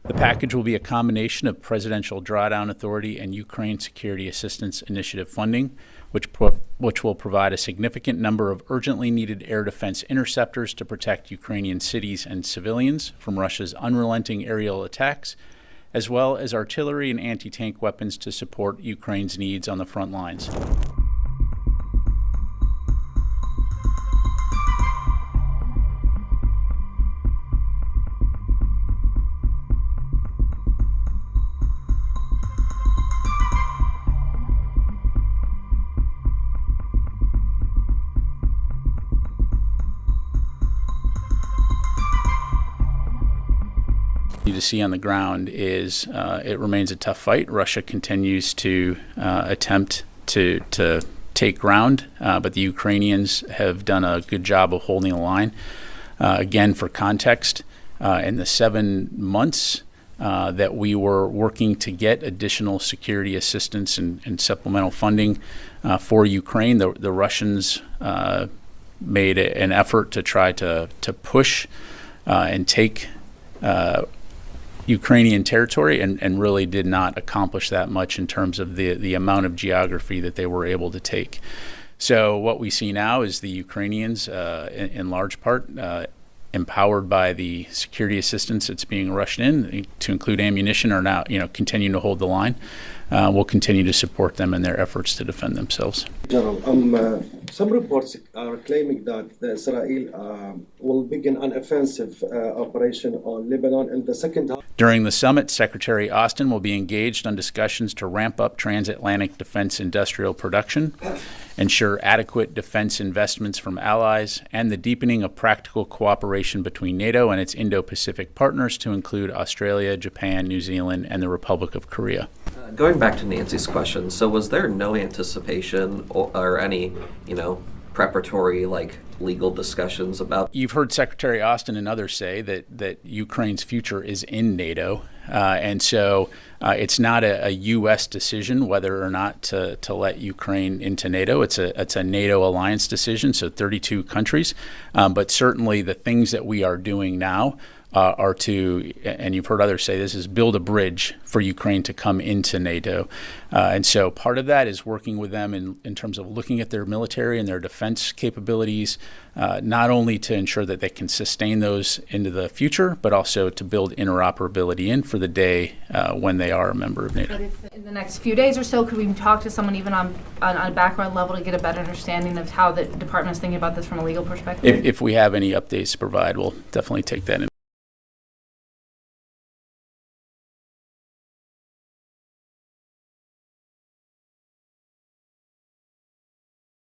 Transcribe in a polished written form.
The package will be a combination of Presidential Drawdown Authority and Ukraine Security Assistance Initiative funding, which will provide a significant number of urgently needed air defense interceptors to protect Ukrainian cities and civilians from Russia's unrelenting aerial attacks, as well as artillery and anti-tank weapons to support Ukraine's needs on the front lines. To see on the ground is it remains a tough fight. Russia continues to attempt to take ground, but the Ukrainians have done a good job of holding the line. Again, for context, in the 7 months that we were working to get additional security assistance and supplemental funding for Ukraine, the Russians made an effort to try to push and take Ukrainian territory and really did not accomplish that much in terms of the amount of geography that they were able to take. So what we see now is the Ukrainians, in large part, empowered by the security assistance that's being rushed in, to include ammunition, are now continuing to hold the line. We'll continue to support them in their efforts to defend themselves. General, some reports are claiming that Israel will begin an offensive operation on Lebanon in the second half. During the summit, Secretary Austin will be engaged on discussions to ramp up transatlantic defense industrial production, ensure adequate defense investments from allies, and the deepening of practical cooperation between NATO and its Indo-Pacific partners to include Australia, Japan, New Zealand, and the Republic of Korea. Going back to Nancy's question, so was there no anticipation or any, preparatory, legal discussions about? You've heard Secretary Austin and others say that Ukraine's future is in NATO, and so it's not a U.S. decision whether or not to let Ukraine into NATO. It's a NATO alliance decision, so 32 countries. But certainly the things that we are doing now are to, and you've heard others say this, is build a bridge for Ukraine to come into NATO. And so part of that is working with them in terms of looking at their military and their defense capabilities, not only to ensure that they can sustain those into the future, but also to build interoperability in for the day when they are a member of NATO. But if in the next few days or so, could we talk to someone even on a background level to get a better understanding of how the department is thinking about this from a legal perspective? If we have any updates to provide, we'll definitely take that in.